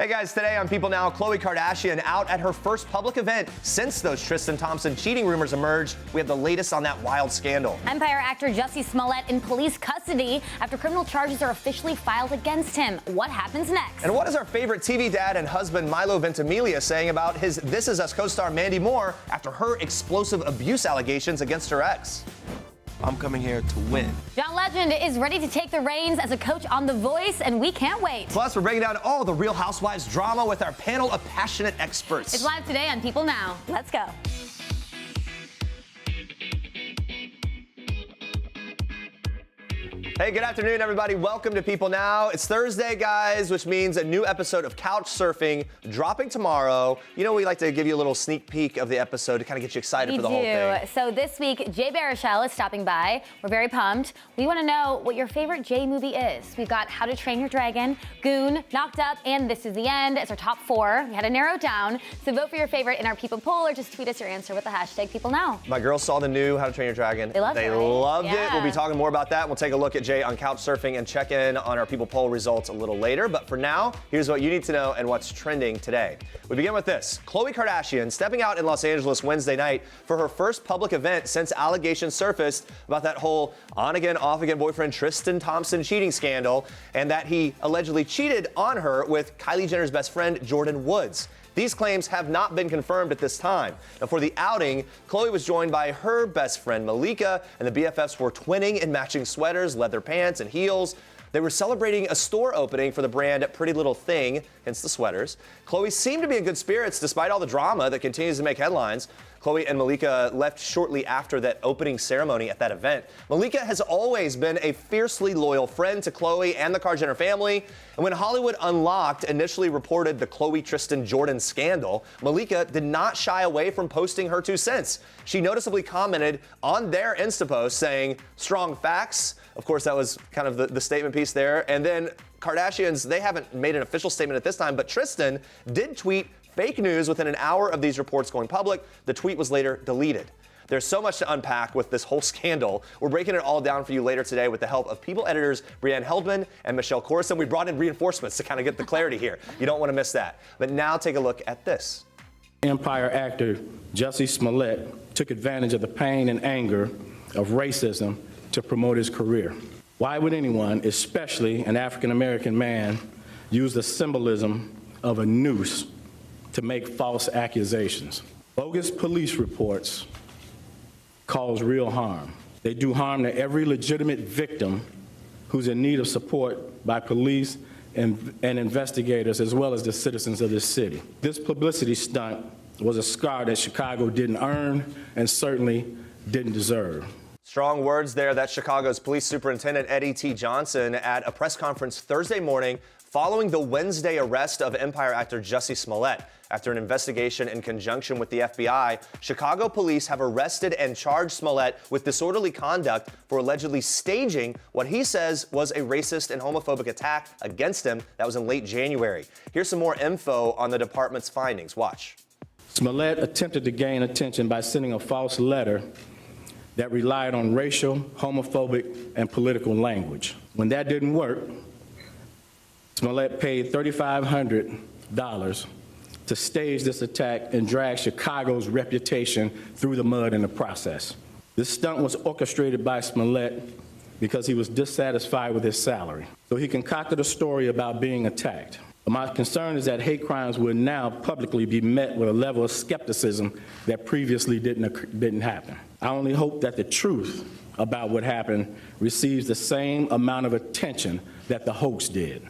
Hey guys, today on People Now, Khloé Kardashian out at her first public event since those Tristan Thompson cheating rumors emerged. We have the latest on that wild scandal. Empire actor Jussie Smollett in police custody after criminal charges are officially filed against him. What happens next? And what is our favorite TV dad and husband Milo Ventimiglia saying about his This Is Us co-star Mandy Moore after her explosive abuse allegations against her ex? I'm coming here to win. John Legend is ready to take the reins as a coach on The Voice, and we can't wait. Plus, we're breaking down all the Real Housewives drama with our panel of passionate experts. It's live today on People Now. Let's go. Hey, good afternoon, everybody. Welcome to People Now. It's Thursday, guys, which means a new episode of Couch Surfing dropping tomorrow. You know, we like to give you a little sneak peek of the episode to kind of get you excited for the whole thing. So this week, Jay Baruchel is stopping by. We're very pumped. We want to know what your favorite Jay movie is. We've got How to Train Your Dragon, Goon, Knocked Up, and This Is the End as our top 4. We had to narrow it down. So vote for your favorite in our People poll or just tweet us your answer with the hashtag #PeopleNow. My girls saw the new How to Train Your Dragon. They loved it, right? Loved it. Yeah. We'll be talking more about that. We'll take a look at Jay on Couch Surfing and check in on our People poll results a little later. But for now, here's what you need to know and what's trending today. We begin with this. Khloé Kardashian stepping out in Los Angeles Wednesday night for her first public event since allegations surfaced about that whole on-again, off-again boyfriend Tristan Thompson cheating scandal and that he allegedly cheated on her with Kylie Jenner's best friend, Jordyn Woods. These claims have not been confirmed at this time. Now, for the outing, Khloé was joined by her best friend, Malika, and the BFFs were twinning in matching sweaters, leather pants, and heels. They were celebrating a store opening for the brand Pretty Little Thing, hence the sweaters. Khloé seemed to be in good spirits despite all the drama that continues to make headlines. Khloé and Malika left shortly after that opening ceremony at that event. Malika has always been a fiercely loyal friend to Khloé and the Kardashian Jenner family. And when Hollywood Unlocked initially reported the Khloé Tristan Jordan scandal, Malika did not shy away from posting her 2 cents. She noticeably commented on their Insta post saying, "Strong facts." Of course, that was kind of the statement piece there. And then Kardashians, they haven't made an official statement at this time, but Tristan did tweet fake news within an hour of these reports going public. The tweet was later deleted. There's so much to unpack with this whole scandal. We're breaking it all down for you later today with the help of People editors Brianne Heldman and Michelle Corson. We brought in reinforcements to kind of get the clarity here. You don't want to miss that. But now take a look at this. Empire actor Jussie Smollett took advantage of the pain and anger of racism to promote his career. Why would anyone, especially an African-American man, use the symbolism of a noose to make false accusations? Bogus police reports cause real harm. They do harm to every legitimate victim who's in need of support by police and investigators, as well as the citizens of this city. This publicity stunt was a scar that Chicago didn't earn and certainly didn't deserve. Strong words there. That's Chicago's Police Superintendent Eddie T. Johnson at a press conference Thursday morning following the Wednesday arrest of Empire actor Jussie Smollett. After an investigation in conjunction with the FBI, Chicago police have arrested and charged Smollett with disorderly conduct for allegedly staging what he says was a racist and homophobic attack against him. That was in late January. Here's some more info on the department's findings. Watch. Smollett attempted to gain attention by sending a false letter that relied on racial, homophobic, and political language. When that didn't work, Smollett paid $3,500 to stage this attack and drag Chicago's reputation through the mud in the process. This stunt was orchestrated by Smollett because he was dissatisfied with his salary. So he concocted a story about being attacked. But my concern is that hate crimes will now publicly be met with a level of skepticism that previously didn't happen. I only hope that the truth about what happened receives the same amount of attention that the hoax did.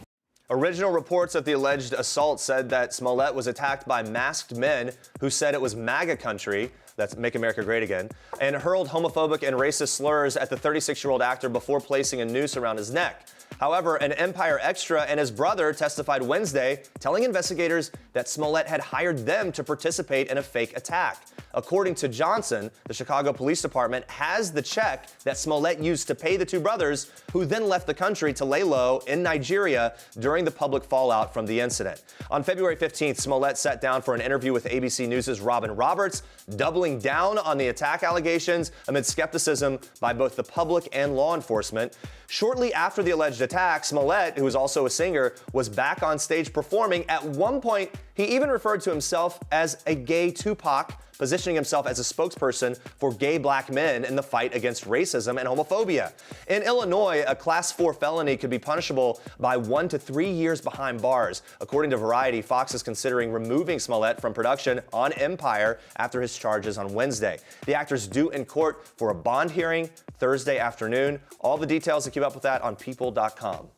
Original reports of the alleged assault said that Smollett was attacked by masked men who said it was MAGA country, that's Make America Great Again, and hurled homophobic and racist slurs at the 36-year-old actor before placing a noose around his neck. However, an Empire extra and his brother testified Wednesday, telling investigators that Smollett had hired them to participate in a fake attack. According to Johnson, the Chicago Police Department has the check that Smollett used to pay the two brothers, who then left the country to lay low in Nigeria during the public fallout from the incident. On February 15th, Smollett sat down for an interview with ABC News' Robin Roberts, doubling down on the attack allegations amid skepticism by both the public and law enforcement. Shortly after the alleged attack, Smollett, who is also a singer, was back on stage performing. At one point, he even referred to himself as a gay Tupac, positioning himself as a spokesperson for gay black men in the fight against racism and homophobia. In Illinois, a Class 4 felony could be punishable by 1 to 3 years behind bars. According to Variety, Fox is considering removing Smollett from production on Empire after his charges on Wednesday. The actor's due in court for a bond hearing Thursday afternoon. All the details to keep up with that on People.com.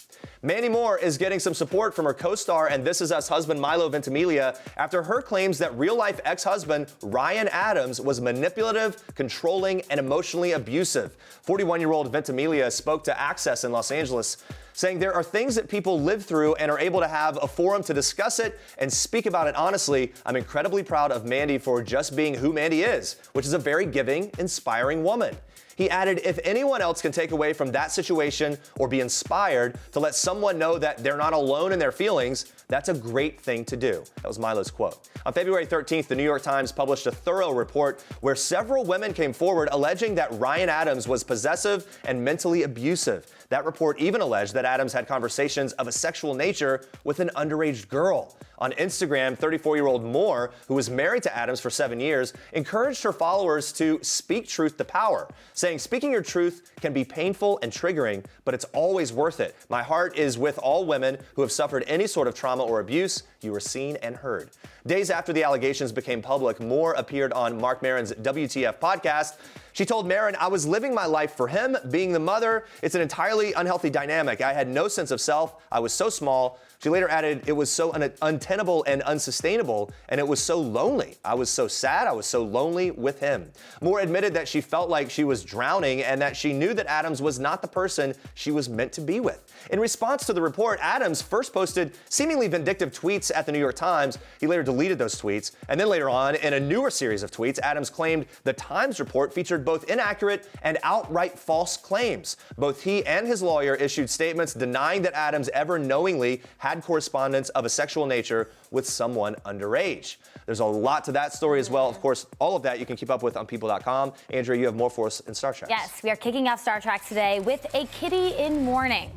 Mandy Moore is getting some support from her co-star and This Is Us husband Milo Ventimiglia after her claims that real-life ex-husband Ryan Adams was manipulative, controlling, and emotionally abusive. 41-year-old Ventimiglia spoke to Access in Los Angeles, saying there are things that people live through and are able to have a forum to discuss it and speak about it honestly. I'm incredibly proud of Mandy for just being who Mandy is, which is a very giving, inspiring woman. He added, if anyone else can take away from that situation or be inspired to let someone know that they're not alone in their feelings, that's a great thing to do. That was Milo's quote. On February 13th, the New York Times published a thorough report where several women came forward alleging that Ryan Adams was possessive and mentally abusive. That report even alleged that Adams had conversations of a sexual nature with an underage girl. On Instagram, 34-year-old Moore, who was married to Adams for 7 years, encouraged her followers to speak truth to power, saying speaking your truth can be painful and triggering, but it's always worth it. My heart is with all women who have suffered any sort of trauma or abuse. You were seen and heard. Days after the allegations became public, Moore appeared on Marc Maron's WTF podcast. She told Maron, I was living my life for him, being the mother. It's an entirely unhealthy dynamic. I had no sense of self. I was so small. She later added, it was so untenable and unsustainable, and it was so lonely. I was so sad. I was so lonely with him. Moore admitted that she felt like she was drowning and that she knew that Adams was not the person she was meant to be with. In response to the report, Adams first posted seemingly vindictive tweets at the New York Times. He later deleted those tweets. And then later on, in a newer series of tweets, Adams claimed the Times report featured both inaccurate and outright false claims. Both he and his lawyer issued statements denying that Adams ever knowingly had correspondence of a sexual nature with someone underage. There's a lot to that story as well. Of course, all of that you can keep up with on People.com. Andrea, you have more for us in Star Trek. Yes, we are kicking off Star Trek today with a kitty in mourning.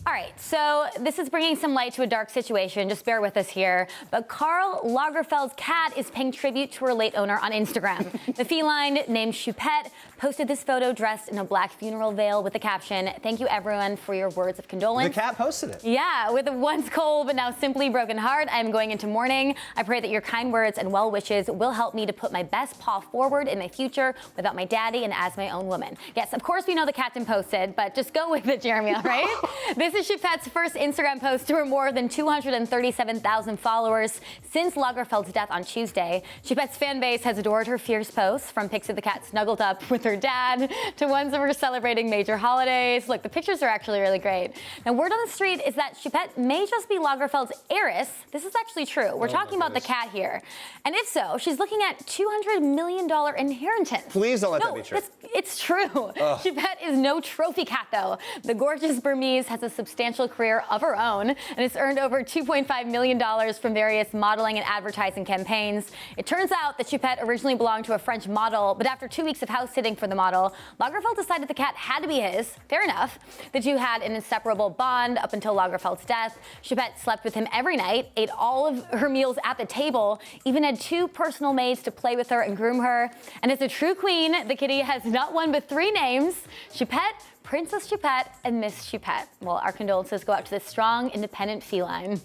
All right, so this is bringing some light to a dark situation. Just bear with us here. But Karl Lagerfeld's cat is paying tribute to her late owner on Instagram. The feline, named Choupette, posted this photo dressed in a black funeral veil with the caption, "Thank you everyone for your words of condolence." The cat posted it. Yeah, with a once cold but now simply broken heart, I am going into mourning. I pray that your kind words and well wishes will help me to put my best paw forward in my future without my daddy and as my own woman. Yes, of course we know the cat didn't post it, but just go with it, Jeremy, all right? This is Choupette's first Instagram post to her more than 237,000 followers since Lagerfeld's death on Tuesday. Choupette's fan base has adored her fierce posts, from pics of the cat snuggled up with her dad to ones of her celebrating major holidays. Look, the pictures are actually really great. Now, word on the street is that Choupette may just be Lagerfeld's heiress. This is actually true. We're talking about the cat here. And if so, she's looking at $200 million inheritance. Please don't let that be true. It's true. Choupette is no trophy cat, though. The gorgeous Burmese has a substantial career of her own and has earned over $2.5 million from various modeling and advertising campaigns. It turns out that Choupette originally belonged to a French model, but after 2 weeks of house-sitting for the model, Lagerfeld decided the cat had to be his. Fair enough. The two had an inseparable bond up until Lagerfeld's death. Choupette slept with him every night, ate all of her meals at the table, even had 2 personal maids to play with her and groom her. And as a true queen, the kitty has not one but 3 names: Choupette, Princess Choupette, and Miss Choupette. Well, our condolences go out to this strong, independent feline.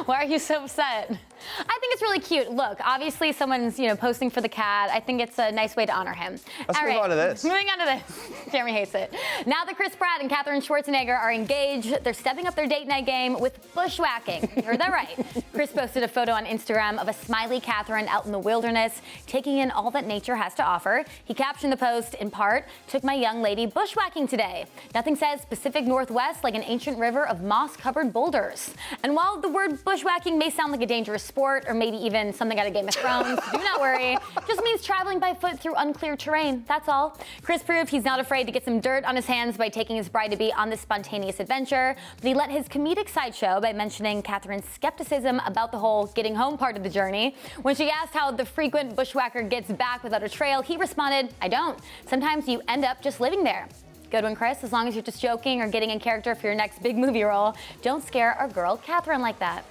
Why are you so upset? I think it's really cute. Look, obviously someone's, posting for the cat. I think it's a nice way to honor him. Let's move on to this. Moving on to this. Jeremy hates it. Now that Chris Pratt and Katherine Schwarzenegger are engaged, they're stepping up their date night game with bushwhacking. You heard that right. Chris posted a photo on Instagram of a smiley Katherine out in the wilderness, taking in all that nature has to offer. He captioned the post, in part, "Took my young lady bushwhacking today. Nothing says Pacific Northwest like an ancient river of moss-covered boulders." And while the word word bushwhacking may sound like a dangerous sport or maybe even something out of Game of Thrones. Do not worry. Just means traveling by foot through unclear terrain. That's all. Chris proved he's not afraid to get some dirt on his hands by taking his bride-to-be on this spontaneous adventure. But he let his comedic side show by mentioning Catherine's skepticism about the whole getting home part of the journey. When she asked how the frequent bushwhacker gets back without a trail, he responded, "I don't. Sometimes you end up just living there." Good one, Chris. As long as you're just joking or getting in character for your next big movie role, don't scare our girl Catherine like that.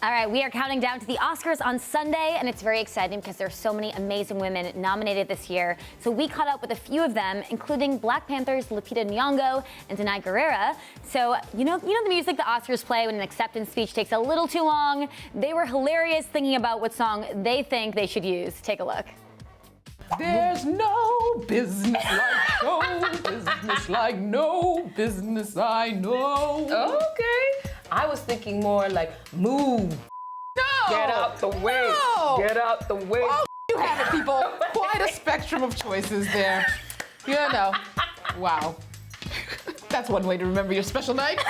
All right, we are counting down to the Oscars on Sunday, and it's very exciting because there's so many amazing women nominated this year. So we caught up with a few of them, including Black Panther's Lupita Nyong'o and Denai Guerrera. So you know the music the Oscars play when an acceptance speech takes a little too long? They were hilarious thinking about what song they think they should use. Take a look. There's no business like show business like no business I know. Okay. I was thinking more like move. No. Get out the way. No. Get out the way. Oh, you have it, people. Quite a spectrum of choices there. You know. Wow. That's one way to remember your special night.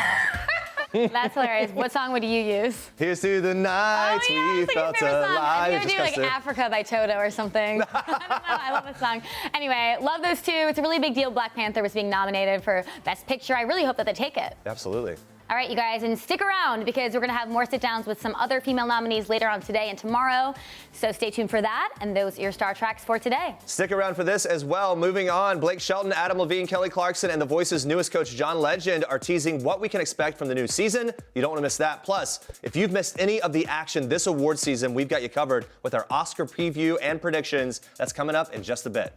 That's hilarious. What song would you use? Here's to the nights we felt alive. I'm gonna do like Africa by Toto or something. I don't know. I love this song. Anyway, love those two. It's a really big deal. Black Panther was being nominated for Best Picture. I really hope that they take it. Absolutely. All right, you guys, and stick around because we're going to have more sit-downs with some other female nominees later on today and tomorrow. So stay tuned for that, and those are your Star Tracks for today. Stick around for this as well. Moving on, Blake Shelton, Adam Levine, Kelly Clarkson, and The Voice's newest coach, John Legend, are teasing what we can expect from the new season. You don't want to miss that. Plus, if you've missed any of the action this award season, we've got you covered with our Oscar preview and predictions. That's coming up in just a bit.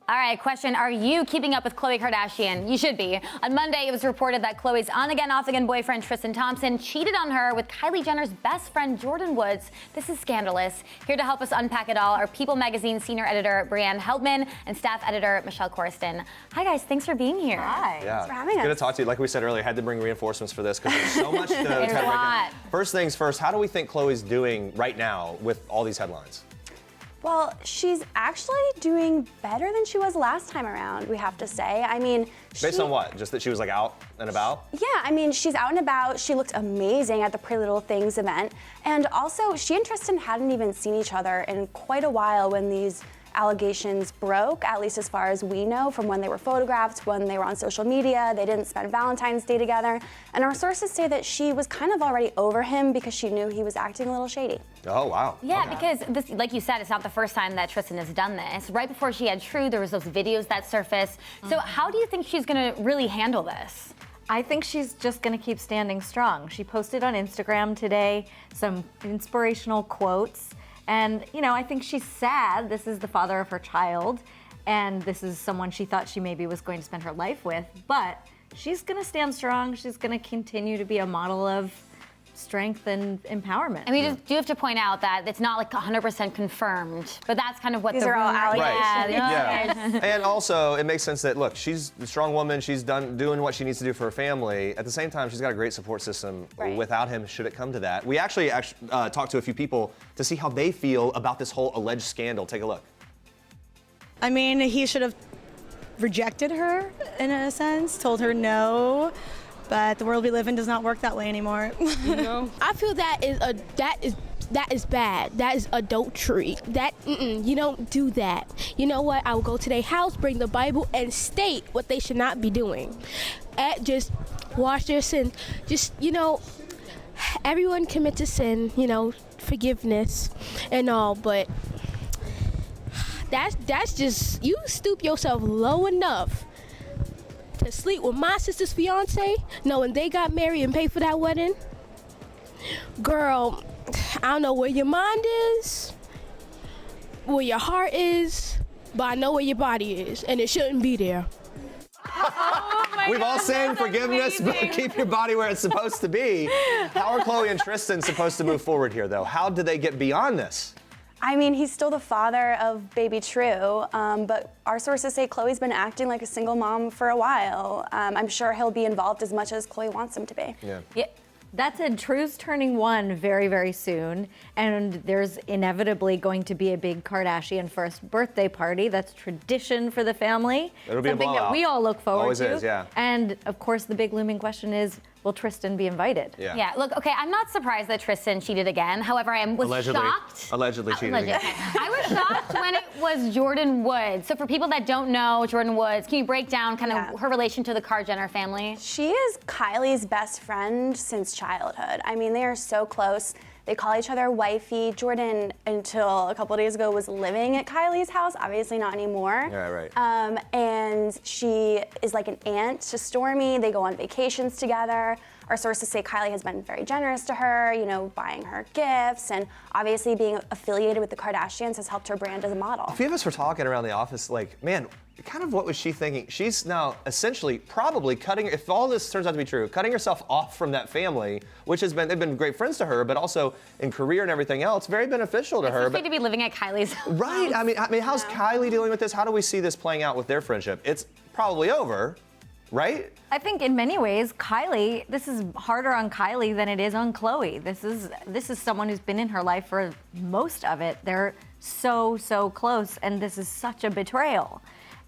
All right, question. Are you keeping up with Khloé Kardashian? You should be. On Monday, it was reported that Khloé's on-again, off-again boyfriend, Tristan Thompson, cheated on her with Kylie Jenner's best friend, Jordan Woods. This is scandalous. Here to help us unpack it all are People Magazine senior editor Brianne Heldman and staff editor Michelle Corriston. Hi, guys. Thanks for being here. Hi. Yeah. Thanks for having us. Good to talk to you. Like we said earlier, I had to bring reinforcements for this because there's so much to kind of break lot. in. First things first, how do we think Khloé's doing right now with all these headlines? Well, she's actually doing better than she was last time around, we have to say. I mean, Based on what? Just that she was like out and about? Yeah, I mean, she's out and about. She looked amazing at the Pretty Little Things event. And also, she and Tristan hadn't even seen each other in quite a while when these allegations broke, at least as far as we know, from when they were photographed, when they were on social media. They didn't spend Valentine's Day together. And our sources say that she was kind of already over him because she knew he was acting a little shady. Oh, wow. Yeah, because this, like you said, it's not the first time that Tristan has done this. Right before she had True, there was those videos that surfaced. So how do you think she's gonna really handle this? I think she's just going to keep standing strong. She posted on Instagram today some inspirational quotes. And, you know, I think she's sad. This is the father of her child. And this is someone she thought she maybe was going to spend her life with. But she's going to stand strong. She's going to continue to be a model of strength and empowerment. And we just do have to point out that it's not like 100% confirmed, but that's kind of what These the are all rumor- allegations. Yeah. And also, it makes sense that, look, she's a strong woman. She's doing what she needs to do for her family. At the same time, she's got a great support system without him, should it come to that. We actually talked to a few people to see how they feel about this whole alleged scandal. Take a look. I mean, he should have rejected her in a sense, told her no. But the world we live in does not work that way anymore. I feel that is bad. That is adultery. You don't do that. You know what? I will go to their house, bring the Bible, and state what they should not be doing. Just wash their sins. Just, everyone commits a sin, forgiveness and all, but that's just, you stoop yourself low enough to sleep with my sister's fiance, knowing they got married and paid for that wedding. Girl, I don't know where your mind is, where your heart is, but I know where your body is, and it shouldn't be there. We've all sinned, forgiveness, but keep your body where it's supposed to be. How are Khloé and Tristan supposed to move forward here, though? How do they get beyond this? I mean, he's still the father of baby True, but our sources say Khloé's been acting like a single mom for a while. I'm sure he'll be involved as much as Khloé wants him to be. Yeah. That said, True's turning 1 very, very soon, and there's inevitably going to be a big Kardashian first birthday party. That's tradition for the family. It'll be something a that blowout. we all look forward Always to. is, yeah. And of course, the big looming question is, will Tristan be invited? Yeah, look, okay, I'm not surprised that Tristan cheated again. However, I was shocked. Allegedly cheated again. I was shocked when it was Jordan Woods. So for people that don't know Jordan Woods, can you break down kind of her relation to the Kar Jenner family? She is Kylie's best friend since childhood. I mean, they are so close. They call each other wifey. Jordan, until a couple of days ago, was living at Kylie's house. Obviously not anymore. Yeah, right. And she is like an aunt to Stormi. They go on vacations together. Our sources say Kylie has been very generous to her, you know, buying her gifts, and obviously being affiliated with the Kardashians has helped her brand as a model. A few of us were talking around the office, like, man, kind of what was she thinking? She's now essentially probably cutting, if all this turns out to be true, cutting herself off from that family, which has been, they've been great friends to her, but also in career and everything else, very beneficial to her. It's great to be living at Kylie's house. Right, I mean, how's Kylie dealing with this? How do we see this playing out with their friendship? It's probably over, right? I think in many ways, Kylie, this is harder on Kylie than it is on Khloé. This is someone who's been in her life for most of it. They're so close, and this is such a betrayal.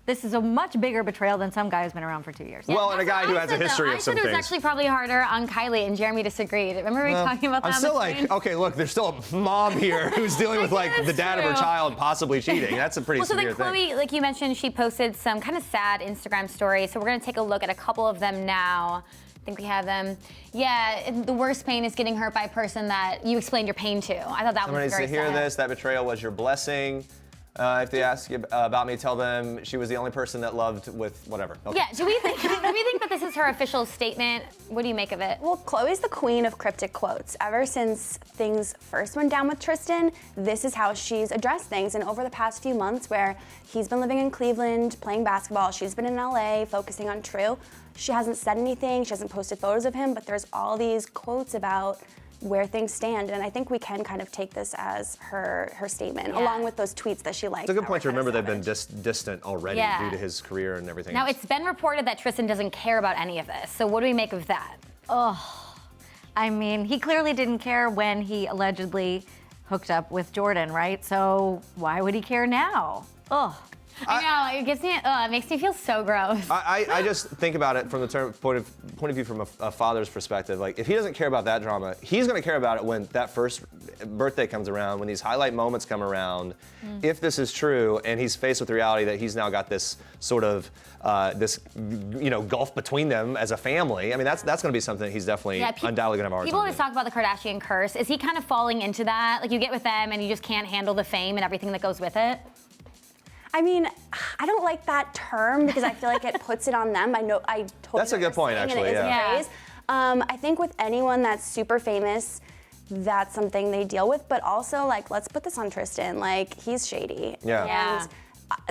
This is a much bigger betrayal than some guy who's been around for 2 years. Well, and a guy who has a history of some things. I said it was actually probably harder on Kylie, and Jeremy disagreed. Remember we talking about that? I'm still like, okay, look, there's still a mom here who's dealing with like the dad of her child possibly cheating. That's a pretty severe thing. Khloé, like you mentioned, she posted some kind of sad Instagram stories. So we're gonna take a look at a couple of them now. I think we have them. Yeah, the worst pain is getting hurt by a person that you explained your pain to. I thought that was very sad. Somebody needs to hear this. That betrayal was your blessing. If they ask you about me, tell them she was the only person that loved with whatever. Okay. Yeah, do we think that this is her official statement? What do you make of it? Well, Khloé's the queen of cryptic quotes. Ever since things first went down with Tristan, this is how she's addressed things. And over the past few months where he's been living in Cleveland, playing basketball, she's been in LA, focusing on True, she hasn't said anything, she hasn't posted photos of him, but there's all these quotes about where things stand, and I think we can kind of take this as her statement, along with those tweets that she liked. It's a good point to remember they've been distant already due to his career and everything Now, else. it's been reported that Tristan doesn't care about any of this, so what do we make of that? Oh, I mean, he clearly didn't care when he allegedly hooked up with Jordan, right? So why would he care now? Oh. I know, it gives me, it makes me feel so gross. I just think about it from the point of view from a father's perspective. Like, if he doesn't care about that drama, he's going to care about it when that first birthday comes around, when these highlight moments come around. If this is true, and he's faced with the reality that he's now got this sort of gulf between them as a family. I mean, that's going to be something he's definitely undoubtedly going to have a hard time. People always talk about the Kardashian curse. Is he kind of falling into that? Like, you get with them and you just can't handle the fame and everything that goes with it? I mean, I don't like that term because I feel like it puts it on them. I totally That's a good point, actually. Phrase. I think with anyone that's super famous, that's something they deal with. But also, like, let's put this on Tristan. Like, he's shady. And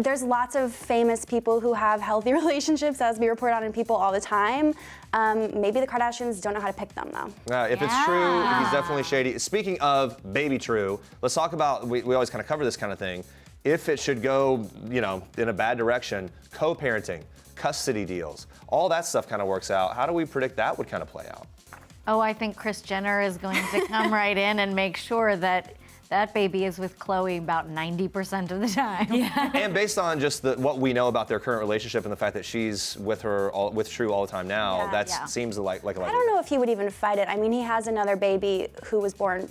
there's lots of famous people who have healthy relationships, as we report on in People all the time. Maybe the Kardashians don't know how to pick them, though. If it's true, he's definitely shady. Speaking of baby true, let's talk about, we always kind of cover this kind of thing. If it should go, in a bad direction, co-parenting, custody deals, all that stuff kind of works out. How do we predict that would kind of play out? Oh, I think Kris Jenner is going to come right in and make sure that that baby is with Khloé about 90% of the time. Yeah. And based on just what we know about their current relationship and the fact that she's with True all the time now, seems like a lot. I don't know if he would even fight it. I mean, he has another baby who was born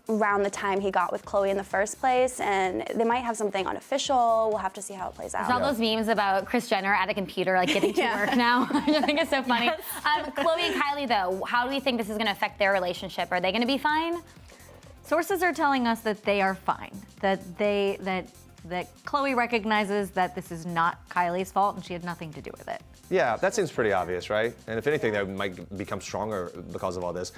around the time he got with Khloé in the first place, and they might have something unofficial. We'll have to see how it plays out. There's all those memes about Kris Jenner at a computer, like getting to work now. I think it's so funny. Khloé and Kylie, though, how do we think this is going to affect their relationship? Are they going to be fine? Sources are telling us that they are fine. That Khloé recognizes that this is not Kylie's fault and she had nothing to do with it. Yeah, that seems pretty obvious, right? And if anything, they might become stronger because of all this.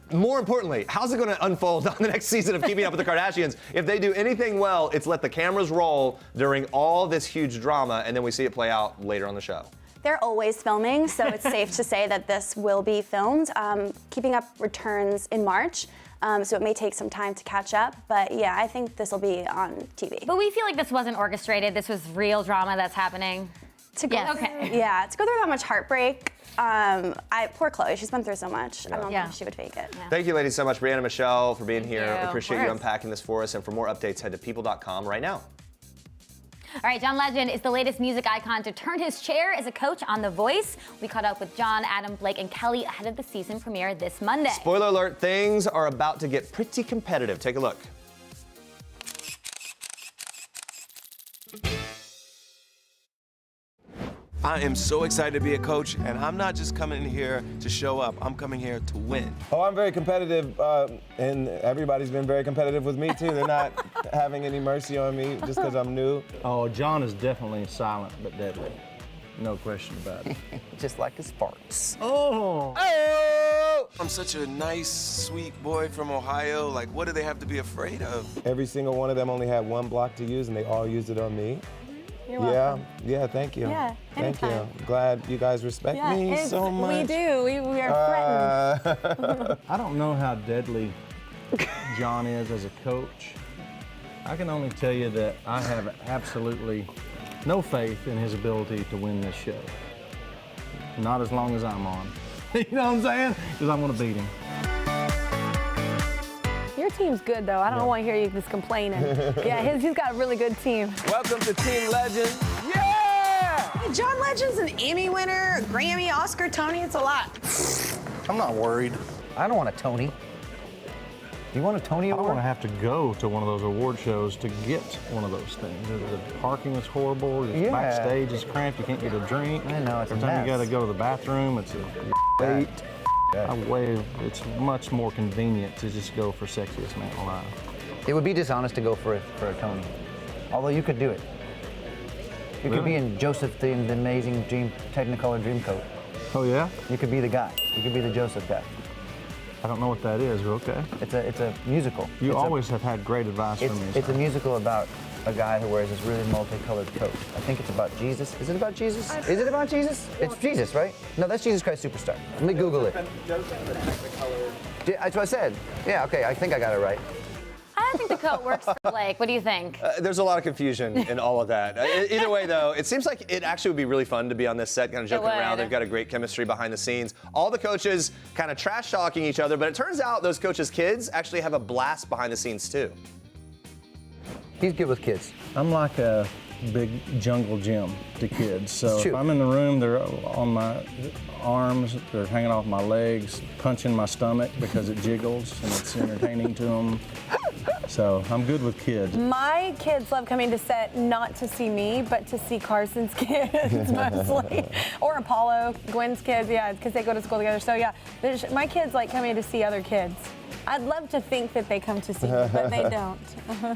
More importantly, how's it going to unfold on the next season of Keeping Up with the Kardashians? If they do anything well, it's let the cameras roll during all this huge drama, and then we see it play out later on the show. They're always filming, so it's safe to say that this will be filmed. Keeping Up returns in March, so it may take some time to catch up. But yeah, I think this will be on TV. But we feel like this wasn't orchestrated. This was real drama that's happening. To go through that much heartbreak. Poor Khloé, she's been through so much. I don't think she would fake it. Thank you, ladies, so much. Brianna and Michelle, for being here. You. Appreciate you unpacking this for us. And for more updates, head to people.com right now. All right, John Legend is the latest music icon to turn his chair as a coach on The Voice. We caught up with John, Adam, Blake, and Kelly ahead of the season premiere this Monday. Spoiler alert, things are about to get pretty competitive. Take a look. I am so excited to be a coach, and I'm not just coming in here to show up. I'm coming here to win. Oh, I'm very competitive, and everybody's been very competitive with me, too. They're not having any mercy on me just because I'm new. Oh, John is definitely silent but deadly. No question about it. Just like his farts. Oh! I'm such a nice, sweet boy from Ohio. Like, what do they have to be afraid of? Every single one of them only had one block to use, and they all used it on me. You're welcome. Yeah, thank you. Yeah, thank anytime. you. Glad you guys respect me so much. We do. We are threatened. I don't know how deadly John is as a coach. I can only tell you that I have absolutely no faith in his ability to win this show. Not as long as I'm on. You know what I'm saying? Because I'm going to beat him. Your team's good, though. I don't want to hear you just complaining. Yeah, he's got a really good team. Welcome to Team Legend. Hey, John Legend's an Emmy winner, Grammy, Oscar, Tony. It's a lot. I'm not worried. I don't want a Tony. Do you want a Tony I don't award? want to have to go to one of those award shows to get one of those things. The parking is horrible. The backstage is cramped. You can't get a drink. I know, it's Every a time you mess. got to go to the bathroom, it's a wait. It's much more convenient to just go for Sexiest Man Alive. It would be dishonest to go for a Tony. Although you could do it. You could be in Joseph the Amazing Technicolor Dreamcoat. Oh yeah? You could be the guy. You could be the Joseph guy. I don't know what that is, but okay. It's a musical. You always have had great advice from me. It's a musical about a guy who wears this really multicolored coat. I think it's about Jesus. Is it about Jesus? Is it about Jesus? It's Jesus, right? No, that's Jesus Christ Superstar. Let me Google it. That's what I said. Yeah, okay, I think I got it right. I don't think the coat works for Blake. What do you think? There's a lot of confusion in all of that. Either way, though, it seems like it actually would be really fun to be on this set, kind of joking around. They've got a great chemistry behind the scenes. All the coaches kind of trash-talking each other, but it turns out those coaches' kids actually have a blast behind the scenes, too. He's good with kids. I'm like a big jungle gym to kids. So True. if I'm in the room, they're on my arms, they're hanging off my legs, punching my stomach because it jiggles and it's entertaining to them. So I'm good with kids. My kids love coming to set not to see me, but to see Carson's kids mostly. Or Apollo, Gwen's kids, yeah, because they go to school together. So yeah, my kids like coming to see other kids. I'd love to think that they come to see me, but they don't.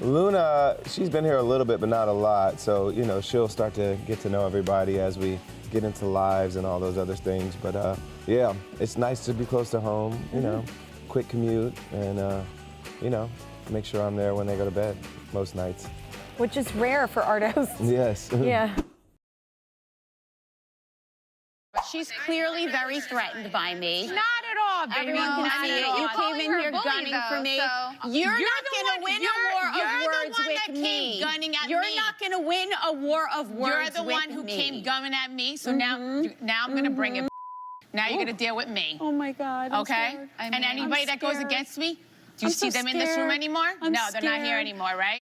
Luna, she's been here a little bit, but not a lot. So, you know, she'll start to get to know everybody as we get into lives and all those other things. But yeah, it's nice to be close to home, you know, quick commute and, you know, make sure I'm there when they go to bed most nights. Which is rare for artists. Yes. Yeah. She's clearly very threatened by me. Not at all, baby. Everyone can see it. You came in here gunning for me. You're not going to win a war of words with me. You're not going to win a war of words with me. You're the one who came gunning at me, so now I'm going to bring it. Now you're going to deal with me. Oh my God. Okay? And anybody that goes against me, do you see them in this room anymore? No, they're not here anymore, right?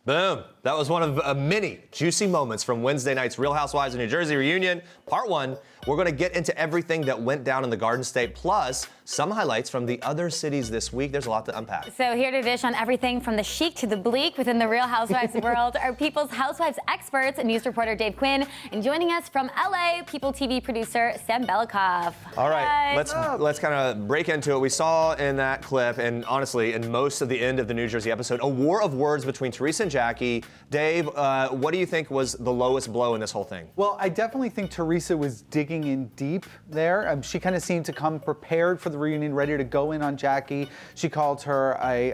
Boom. That was one of many juicy moments from Wednesday night's Real Housewives of New Jersey reunion. Part 1, we're going to get into everything that went down in the Garden State, plus some highlights from the other cities this week. There's a lot to unpack. So here to dish on everything from the chic to the bleak within the Real Housewives world are People's Housewives experts, news reporter Dave Quinn, and joining us from LA, People TV producer Sam Belikoff. All right, Hi. let's kind of break into it. We saw in that clip, and honestly, in most of the end of the New Jersey episode, a war of words between Teresa and Jackie. Dave, what do you think was the lowest blow in this whole thing? Well, I definitely think Teresa was digging in deep there. She kind of seemed to come prepared for the reunion, ready to go in on Jackie. She called her a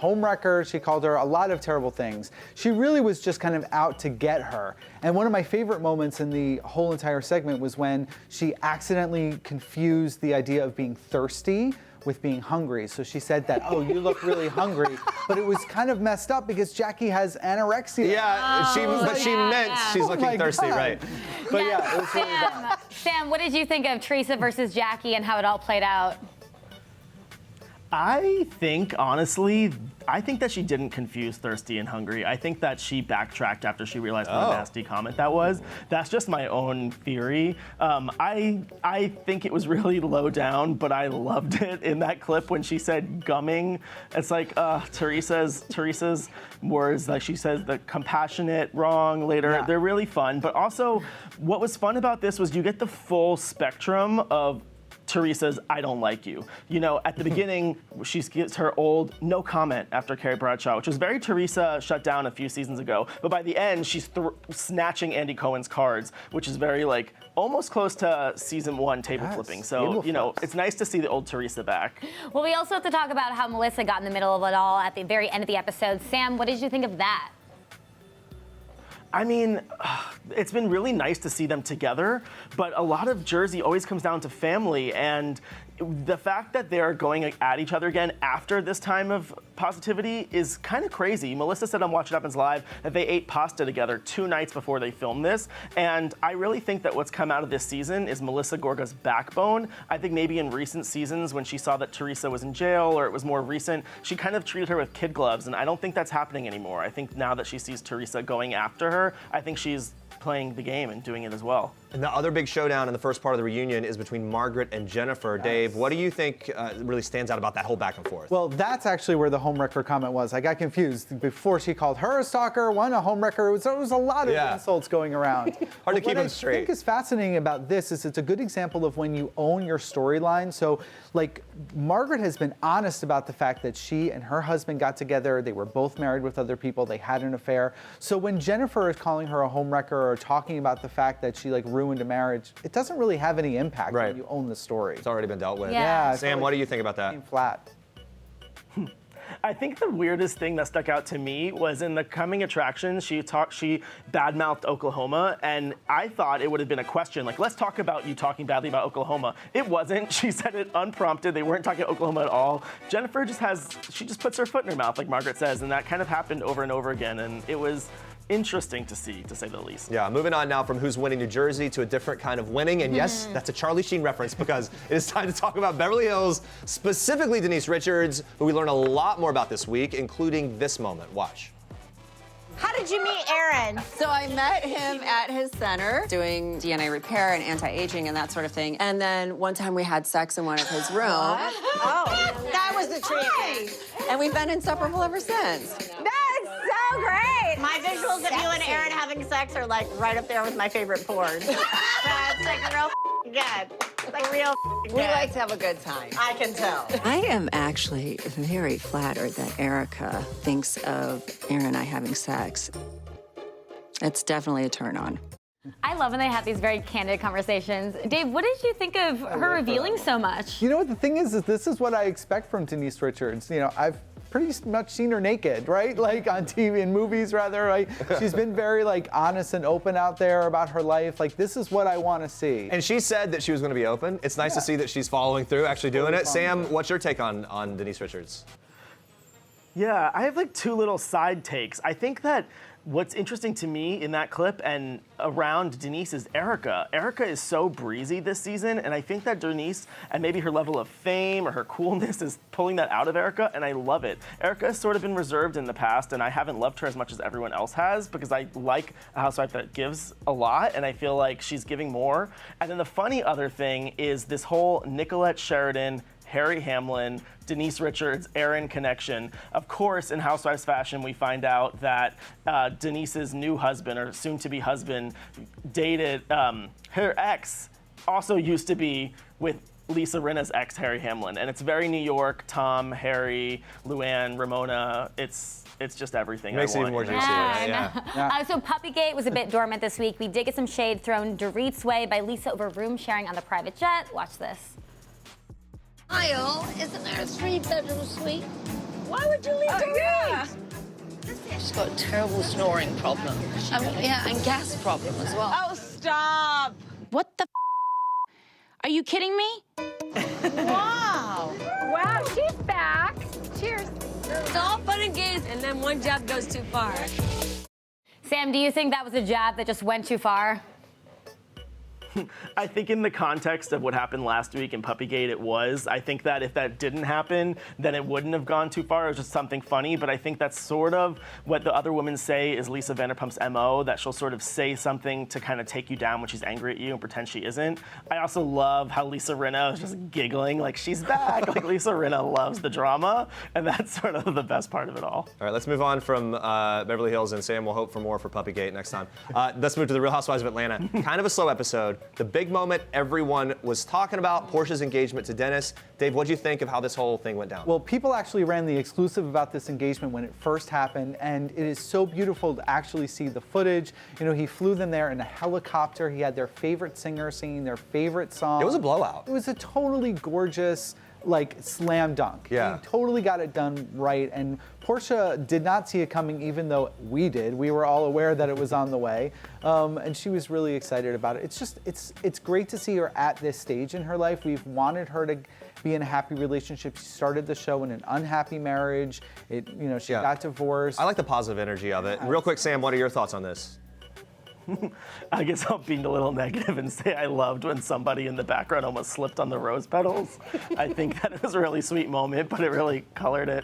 homewrecker. She called her a lot of terrible things. She really was just kind of out to get her. And one of my favorite moments in the whole entire segment was when she accidentally confused the idea of being thirsty with being hungry. So she said that, oh, you look really hungry. But it was kind of messed up because Jackie has anorexia. Yeah, she meant she's looking thirsty, right? But yeah, it was really bad. Sam, what did you think of Teresa versus Jackie and how it all played out? I think, honestly, that she didn't confuse thirsty and hungry. I think that she backtracked after she realized what a nasty comment that was. That's just my own theory. I think it was really low down, but I loved it in that clip when she said gumming. It's like Teresa's words, like she says the compassionate wrong later. Yeah. They're really fun. But also, what was fun about this was you get the full spectrum of Teresa's I don't like you. You know, at the beginning, she gets her old no comment after Carrie Bradshaw, which was very Teresa shut down a few seasons ago. But by the end, she's snatching Andy Cohen's cards, which is very like almost close to season 1 table flipping. So, you know, it's nice to see the old Teresa back. Well, we also have to talk about how Melissa got in the middle of it all at the very end of the episode. Sam, what did you think of that? I mean, it's been really nice to see them together, but a lot of Jersey always comes down to family, and the fact that they're going at each other again after this time of positivity is kind of crazy. Melissa said on Watch What Happens Live that they ate pasta together 2 nights before they filmed this, and I really think that what's come out of this season is Melissa Gorga's backbone. I think maybe in recent seasons when she saw that Teresa was in jail, or it was more recent, she kind of treated her with kid gloves, and I don't think that's happening anymore. I think now that she sees Teresa going after her, I think she's playing the game and doing it as well. And the other big showdown in the first part of the reunion is between Margaret and Jennifer. Dave, what do you think really stands out about that whole back and forth? Well, that's actually where the homewrecker comment was. I got confused. Before she called her a stalker, one a homewrecker. It was a lot of insults going around. Hard to keep them straight. What I think is fascinating about this is it's a good example of when you own your storyline. So, like, Margaret has been honest about the fact that she and her husband got together. They were both married with other people. They had an affair. So when Jennifer is calling her a homewrecker or talking about the fact that she, like, ruined a marriage, it doesn't really have any impact when you own the story. It's already been dealt with. Yeah. Sam, what do you think about that? Flat. I think the weirdest thing that stuck out to me was in the coming attractions, she badmouthed Oklahoma, and I thought it would have been a question, like, let's talk about you talking badly about Oklahoma. It wasn't. She said it unprompted. They weren't talking Oklahoma at all. Jennifer she just puts her foot in her mouth, like Margaret says, and that kind of happened over and over again, and it was interesting to see, to say the least. Yeah, moving on now from who's winning New Jersey to a different kind of winning. And yes, that's a Charlie Sheen reference because it is time to talk about Beverly Hills, specifically Denise Richards, who we learn a lot more about this week, including this moment. Watch. How did you meet Aaron? So I met him at his center doing DNA repair and anti-aging and that sort of thing. And then one time we had sex in one of his rooms. Oh, that was the treatment. And we've been inseparable ever since. That is so great. My visuals of you and Aaron having sex are like right up there with my favorite porn. That's like real good. Like real good. We like to have a good time. I can tell. I am actually very flattered that Erica thinks of Aaron and I having sex. It's definitely a turn on. I love when they have these very candid conversations. Dave, what did you think of her revealing so much? You know what the thing is this is what I expect from Denise Richards. You know, I've pretty much seen her naked, right? Like on TV, in movies rather, right? She's been very like honest and open out there about her life. Like this is what I want to see. And she said that she was going to be open. It's nice to see that she's following through, actually doing it. Sam, what's your take on Denise Richards? Yeah, I have like 2 little side takes. I think that what's interesting to me in that clip and around Denise is Erica. Erica is so breezy this season, and I think that Denise and maybe her level of fame or her coolness is pulling that out of Erica, and I love it. Erica has sort of been reserved in the past, and I haven't loved her as much as everyone else has because I like a housewife that gives a lot, and I feel like she's giving more. And then the funny other thing is this whole Nicolette Sheridan, Harry Hamlin, Denise Richards, Aaron connection. Of course, in Housewives fashion, we find out that Denise's new husband, or soon-to-be husband, dated her ex, also used to be with Lisa Rinna's ex, Harry Hamlin. And it's very New York, Tom, Harry, Luann, Ramona. It's just everything. Makes it even more juicy. So Puppygate was a bit dormant this week. We did get some shade thrown Dorit's way by Lisa over room sharing on the private jet. Watch this. Kyle, isn't there a 3-bedroom suite? Why would you leave Dorit? She's got a terrible snoring problem. And gas problem as well. Oh, stop. What the Are you kidding me? Wow. Wow, she's back. Cheers. It's all fun and games, and then one jab goes too far. Sam, do you think that was a jab that just went too far? I think in the context of what happened last week in Puppygate, it was. I think that if that didn't happen, then it wouldn't have gone too far. It was just something funny. But I think that's sort of what the other women say is Lisa Vanderpump's MO, that she'll sort of say something to kind of take you down when she's angry at you and pretend she isn't. I also love how Lisa Rinna is just giggling like she's back. Like Lisa Rinna loves the drama, and that's sort of the best part of it all. All right, let's move on from Beverly Hills, and Sam will hope for more for Puppygate next time. Let's move to the Real Housewives of Atlanta. Kind of a slow episode. The big moment everyone was talking about, Portia's engagement to Dennis. Dave, what do you think of how this whole thing went down? Well, People actually ran the exclusive about this engagement when it first happened, and it is so beautiful to actually see the footage. You know, he flew them there in a helicopter. He had their favorite singer singing their favorite song. It was a blowout. It was a totally gorgeous, like, slam dunk. Yeah. He totally got it done right, and Portia did not see it coming, even though we did. We were all aware that it was on the way, and she was really excited about it. It's just, it's great to see her at this stage in her life. We've wanted her to be in a happy relationship. She started the show in an unhappy marriage. She got divorced. I like the positive energy of it. Real quick, Sam, what are your thoughts on this? I guess I'll be a little negative and say I loved when somebody in the background almost slipped on the rose petals. I think that it was a really sweet moment, but it really colored it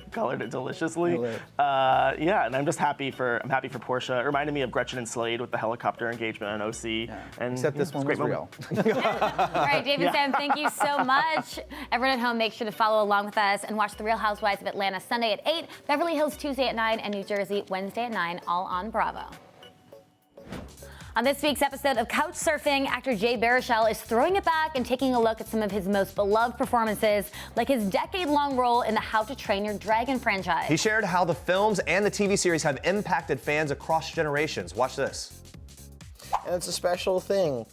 deliciously. Yeah, and I'm happy for Portia. It reminded me of Gretchen and Slade with the helicopter engagement on OC. Yeah. And except this one was real. All right, Dave and Sam, thank you so much. Everyone at home, make sure to follow along with us and watch The Real Housewives of Atlanta Sunday at 8, Beverly Hills Tuesday at 9, and New Jersey Wednesday at 9, all on Bravo. On this week's episode of Couch Surfing, actor Jay Baruchel is throwing it back and taking a look at some of his most beloved performances, like his decade-long role in the How to Train Your Dragon franchise. He shared how the films and the TV series have impacted fans across generations. Watch this. And it's a special thing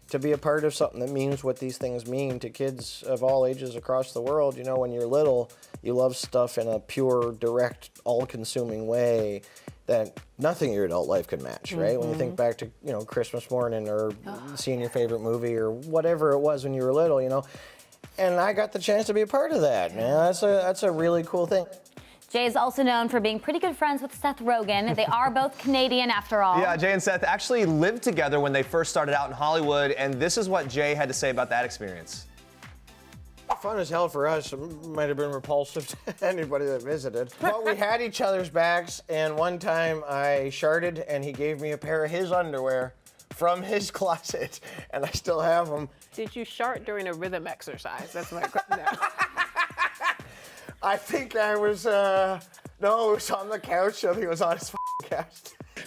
to be a part of something that means what these things mean to kids of all ages across the world. You know, when you're little, you love stuff in a pure, direct, all-consuming way that nothing in your adult life could match, right? When you think back to, Christmas morning or seeing your favorite movie or whatever it was when you were little, And I got the chance to be a part of that, man. That's a really cool thing. Jay is also known for being pretty good friends with Seth Rogen. They are both Canadian after all. Yeah, Jay and Seth actually lived together when they first started out in Hollywood, and this is what Jay had to say about that experience. Fun as hell for us. It might have been repulsive to anybody that visited. But we had each other's backs, and one time I sharted, and he gave me a pair of his underwear from his closet, and I still have them. Did you shart during a rhythm exercise? That's my question. No. I think I was, no, it was on the couch. I think it was on his couch.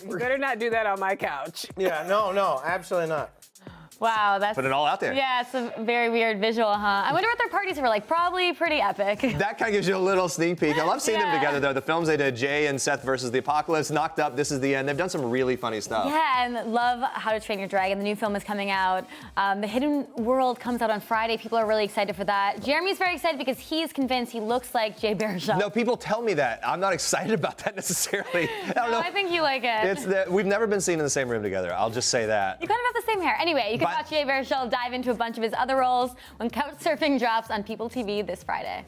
You better not do that on my couch. Yeah, no, absolutely not. Wow, that's... Put it all out there. Yeah, it's a very weird visual, huh? I wonder what their parties were like. Probably pretty epic. That kind of gives you a little sneak peek. I love seeing them together, though. The films they did, Jay and Seth versus the Apocalypse, Knocked Up, This Is the End. They've done some really funny stuff. Yeah, and love How to Train Your Dragon. The new film is coming out. The Hidden World comes out on Friday. People are really excited for that. Jeremy's very excited because he's convinced he looks like Jay Baruchel. No, people tell me that. I'm not excited about that necessarily. I don't know. I think you like it. We've never been seen in the same room together. I'll just say that. You kind of have the same hair. Anyway, you can watch Jay Baruchel dive into a bunch of his other roles when Couch Surfing drops on PeopleTV this Friday.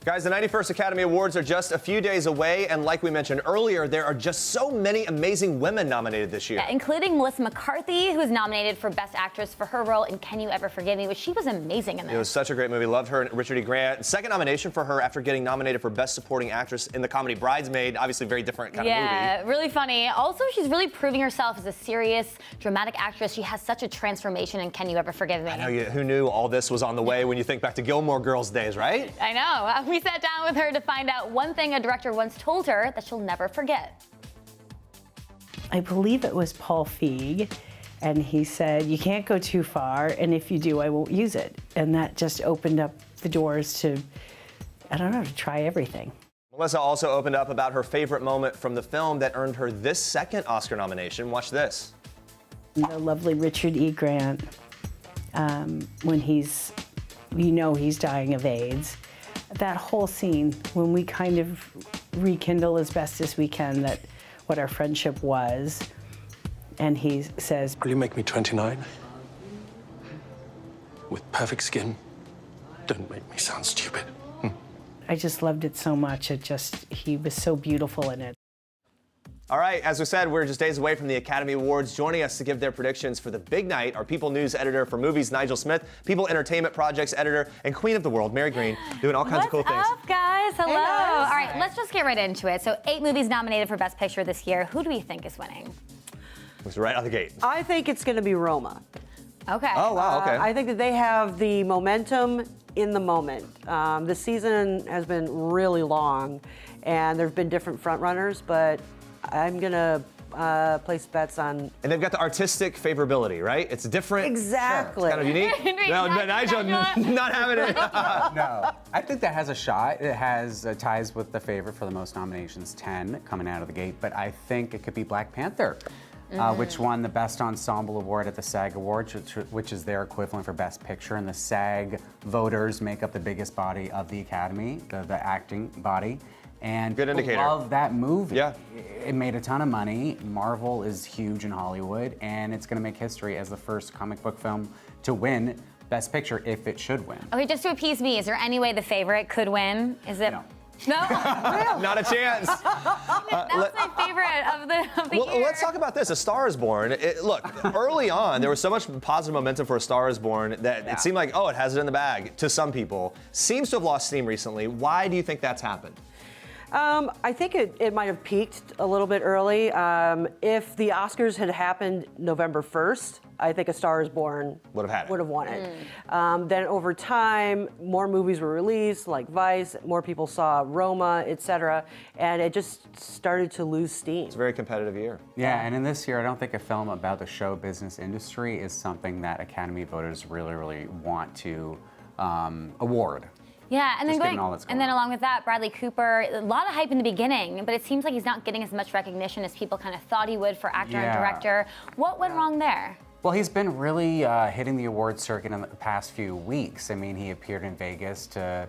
Guys, the 91st Academy Awards are just a few days away, and like we mentioned earlier, there are just so many amazing women nominated this year. Yeah, including Melissa McCarthy, who was nominated for Best Actress for her role in Can You Ever Forgive Me, which she was amazing in this. It was such a great movie. Loved her and Richard E. Grant. Second nomination for her after getting nominated for Best Supporting Actress in the comedy Bridesmaid. Obviously very different kind of movie. Yeah, really funny. Also, she's really proving herself as a serious, dramatic actress. She has such a transformation in Can You Ever Forgive Me? I know, who knew all this was on the way when you think back to Gilmore Girls days, right? I know. We sat down with her to find out one thing a director once told her that she'll never forget. I believe it was Paul Feig, and he said, you can't go too far, and if you do, I won't use it. And that just opened up the doors to, I don't know, to try everything. Melissa also opened up about her favorite moment from the film that earned her this second Oscar nomination. Watch this. The lovely Richard E. Grant, when he's dying of AIDS. That whole scene, when we kind of rekindle as best as we can that what our friendship was, and he says, will you make me 29? With perfect skin? Don't make me sound stupid. I just loved it so much. He was so beautiful in it. All right, as we said, we're just days away from the Academy Awards. Joining us to give their predictions for the big night are People News editor for movies, Nigel Smith, People Entertainment Projects editor, and Queen of the World, Mary Green, doing all kinds of cool things. What's up, guys? Hello. Hey, guys. All right, let's just get right into it. So 8 movies nominated for Best Picture this year. Who do we think is winning? It was right out the gate. I think it's going to be Roma. Okay. Oh, wow, okay. I think that they have the momentum in the moment. The season has been really long, and there have been different frontrunners, but I'm going to place bets on. And they've got the artistic favorability, right? It's different. Exactly. It's kind of unique. No, Nigel, not having it. No, I think that has a shot. It has ties with the favorite for the most nominations, 10 coming out of the gate. But I think it could be Black Panther, which won the Best Ensemble Award at the SAG Awards, which is their equivalent for Best Picture. And the SAG voters make up the biggest body of the Academy, the acting body. And good indicator. People love that movie. Yeah. It made a ton of money. Marvel is huge in Hollywood, and it's going to make history as the first comic book film to win Best Picture, if it should win. Okay, just to appease me, is there any way the favorite could win? Is it? No. No? Not a chance. That's my favorite of the Well, year. let's talk about this. A Star is Born. Look, early on, there was so much positive momentum for A Star is Born that it seemed like, oh, it has it in the bag to some people. Seems to have lost steam recently. Why do you think that's happened? I think it might have peaked a little bit early. If the Oscars had happened November 1st, I think A Star is Born would have won it. Then over time, more movies were released, like Vice, more people saw Roma, etc., and it just started to lose steam. It's a very competitive year. Yeah, and in this year, I don't think a film about the show business industry is something that Academy voters really, really want to award. Yeah, and then Just given all that's going along with that, Bradley Cooper, a lot of hype in the beginning, but it seems like he's not getting as much recognition as people kind of thought he would for actor and director. What went wrong there? Well, he's been really hitting the award circuit in the past few weeks. I mean, he appeared in Vegas to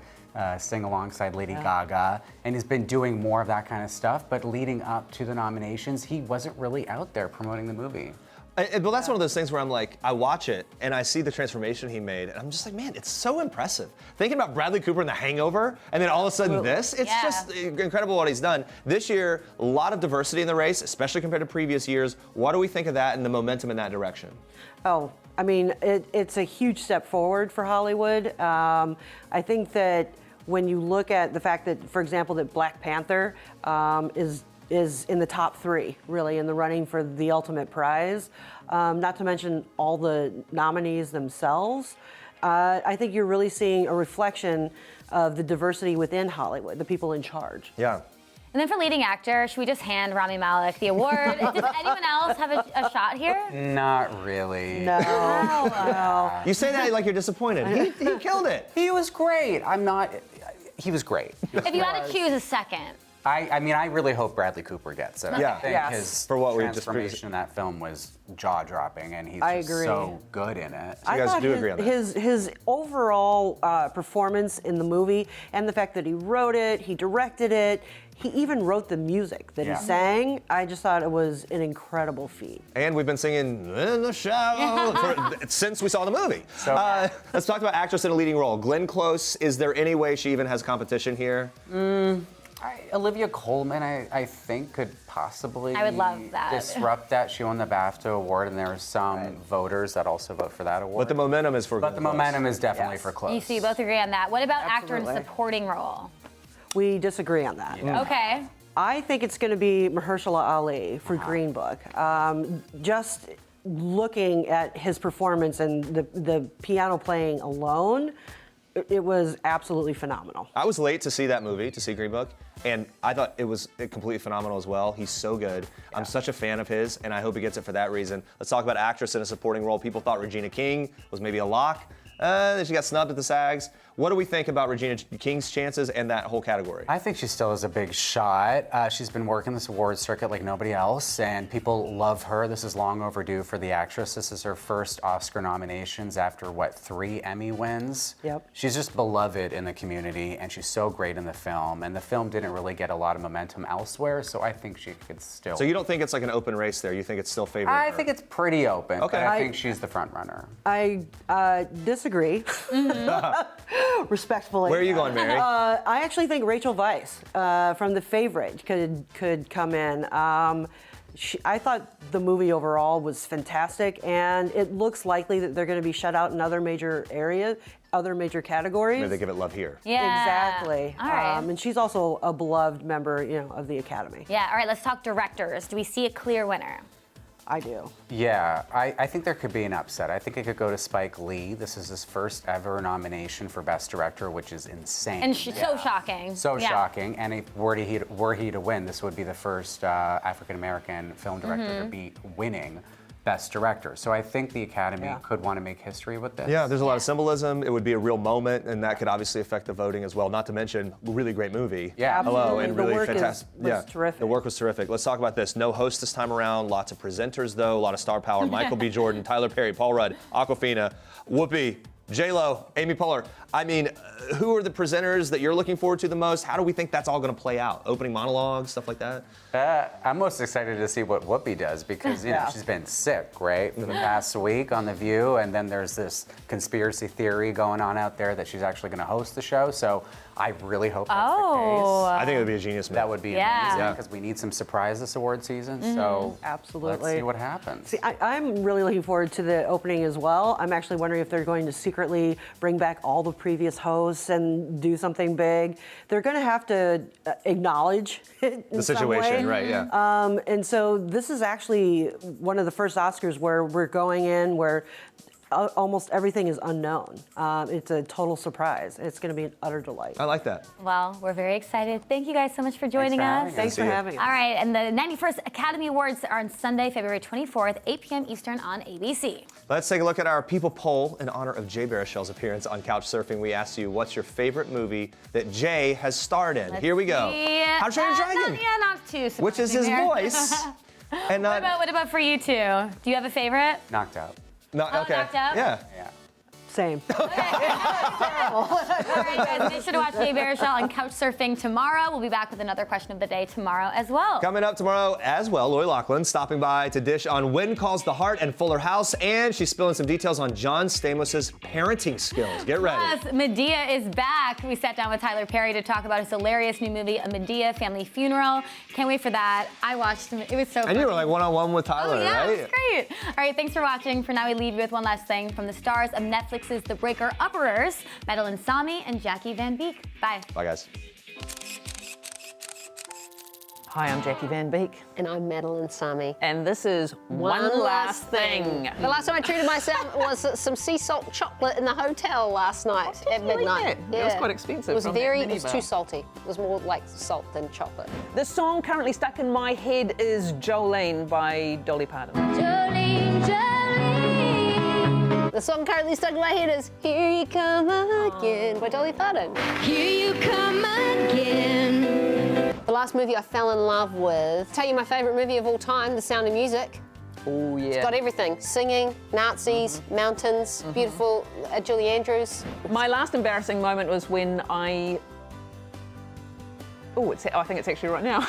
sing alongside Lady Gaga, and he's been doing more of that kind of stuff, but leading up to the nominations, he wasn't really out there promoting the movie. Well, that's one of those things where I'm like, I watch it and I see the transformation he made, and I'm just like, man, it's so impressive. Thinking about Bradley Cooper in The Hangover, and then all of a sudden it's just incredible what he's done. This year, a lot of diversity in the race, especially compared to previous years. What do we think of that and the momentum in that direction? Oh, I mean, it's a huge step forward for Hollywood. I think that when you look at the fact that, for example, that Black Panther is in the top 3, really, in the running for the ultimate prize. Not to mention all the nominees themselves. I think you're really seeing a reflection of the diversity within Hollywood, the people in charge. Yeah. And then for leading actor, should we just hand Rami Malek the award? Does anyone else have a shot here? Not really. No. You say that like you're disappointed. He killed it. He was great. He was great. If you had to choose a second. I mean, I really hope Bradley Cooper gets it. Yeah. I think his For what we just transformation in that film was jaw-dropping, and he's just agree. so good in it. So you guys do agree on that? His overall performance in the movie, and the fact that he wrote it, he directed it, he even wrote the music that he sang. I just thought it was an incredible feat. And we've been singing in the shower since we saw the movie. So, let's talk about actress in a leading role. Glenn Close, is there any way she even has competition here? Olivia Colman, I think, could possibly I would love that. disrupt that. She won the BAFTA award, and there are some voters that also vote for that award. But the momentum is for But the momentum is definitely for Close. You see, both agree on that. What about actor in Absolutely. supporting role? We disagree on that. Okay. I think it's going to be Mahershala Ali for Green Book. Just looking at his performance and the piano playing alone, it was absolutely phenomenal. I was late to see that movie, to see Green Book, and I thought it was completely phenomenal as well. He's so good. I'm such a fan of his, and I hope he gets it for that reason. Let's talk about actress in a supporting role. People thought Regina King was maybe a lock. Then she got snubbed at the SAGs. What do we think about Regina King's chances and that whole category? I think she still has a big shot. She's been working this award circuit like nobody else, and people love her. This is long overdue for the actress. This is her first Oscar nominations after, 3 Emmy wins? Yep. She's just beloved in the community, and she's so great in the film. And the film didn't really get a lot of momentum elsewhere, so I think she could still. So you don't think it's like an open race there? You think it's still favoring I her? think it's pretty open, Okay. but I think she's the front runner. I disagree disagree, respectfully. Where are you going, Mary? I actually think Rachel Weisz from The Favorite could come in. I thought the movie overall was fantastic, and it looks likely that they're going to be shut out in other major areas, other major categories. Maybe they give it love here. Yeah. Exactly. All right. And she's also a beloved member, of the Academy. Yeah, all right, let's talk directors. Do we see a clear winner? I do. Yeah, I think there could be an upset. I think it could go to Spike Lee. This is his first ever nomination for Best Director, which is insane. And so shocking. So Yeah. shocking. And if were he to win, this would be the first African-American film director to be winning Best Director. So I think the Academy could want to make history with this. Yeah, there's a lot of symbolism. It would be a real moment, and that could obviously affect the voting as well. Not to mention, really great movie. Yeah, Hello, absolutely. and The really work fantastic. was terrific. The work was terrific. Let's talk about this. No host this time around. Lots of presenters though. A lot of star power. Michael B. Jordan, Tyler Perry, Paul Rudd, Awkwafina, Whoopi, J-Lo, Amy Poehler. I mean, who are the presenters that you're looking forward to the most? How do we think that's all going to play out? Opening monologues, stuff like that? I'm most excited to see what Whoopi does because, you know, she's been sick, right, for the past week on The View, and then there's this conspiracy theory going on out there that she's actually going to host the show, so I really hope that's the case. I think it would be a genius move. That would be amazing because we need some surprise this award season, so absolutely. let's see what happens. See, I'm really looking forward to the opening as well. I'm actually wondering if they're going to secretly bring back all the previous hosts and do something big. They're going to have to acknowledge it in the some situation, way. right? Yeah. And so this is actually one of the first Oscars where we're going in where almost everything is unknown. It's a total surprise. It's going to be an utter delight. I like that. Well, we're very excited. Thank you guys so much for joining us. Thanks for having us. All right, and the 91st Academy Awards are on Sunday, February 24th, 8 p.m. Eastern on ABC. Let's take a look at our People poll in honor of Jay Baruchel's appearance on Couch Surfing. We asked you, what's your favorite movie that Jay has starred in? Here we go. How to Train Your Dragon. Not too surprising. Which is his there. voice. And not, what about for you two? Do you have a favorite? Knocked Out. No, okay. Knocked Out? Yeah. Same. All right, guys, make sure to watch Jay Baruchel on Couch Surfing tomorrow. We'll be back with another question of the day tomorrow as well. Coming up tomorrow as well, Lori Loughlin stopping by to dish on When Calls the Heart and Fuller House, and she's spilling some details on John Stamos' parenting skills. Get ready. Plus, Medea is back. We sat down with Tyler Perry to talk about his hilarious new movie, A Medea Family Funeral. Can't wait for that. I watched it. It was so fun. And you were like one-on-one with Tyler, yeah, right? It was great. All right, thanks for watching. For now, we leave you with one last thing from the stars of Netflix's The Breaker Upperers, Madeline Sami and Jackie Van Beek. Bye. Bye, guys. Hi, I'm Jackie Van Beek. And I'm Madeline Sami. And this is One Last Thing. The last time I treated myself was some sea salt chocolate in the hotel last night at midnight. It was quite expensive. It was from that it mini was bar. too salty. It was more like salt than chocolate. The song currently stuck in my head is Jolene by Dolly Parton. Jolene, Jolene. The song currently stuck in my head is Here You Come Again by Dolly Parton. Here you come again. The last movie I fell in love with. Tell you my favourite movie of all time, The Sound of Music. Oh, yeah. It's got everything. Singing, Nazis, mountains, beautiful Julie Andrews. My last embarrassing moment was when I think it's actually right now.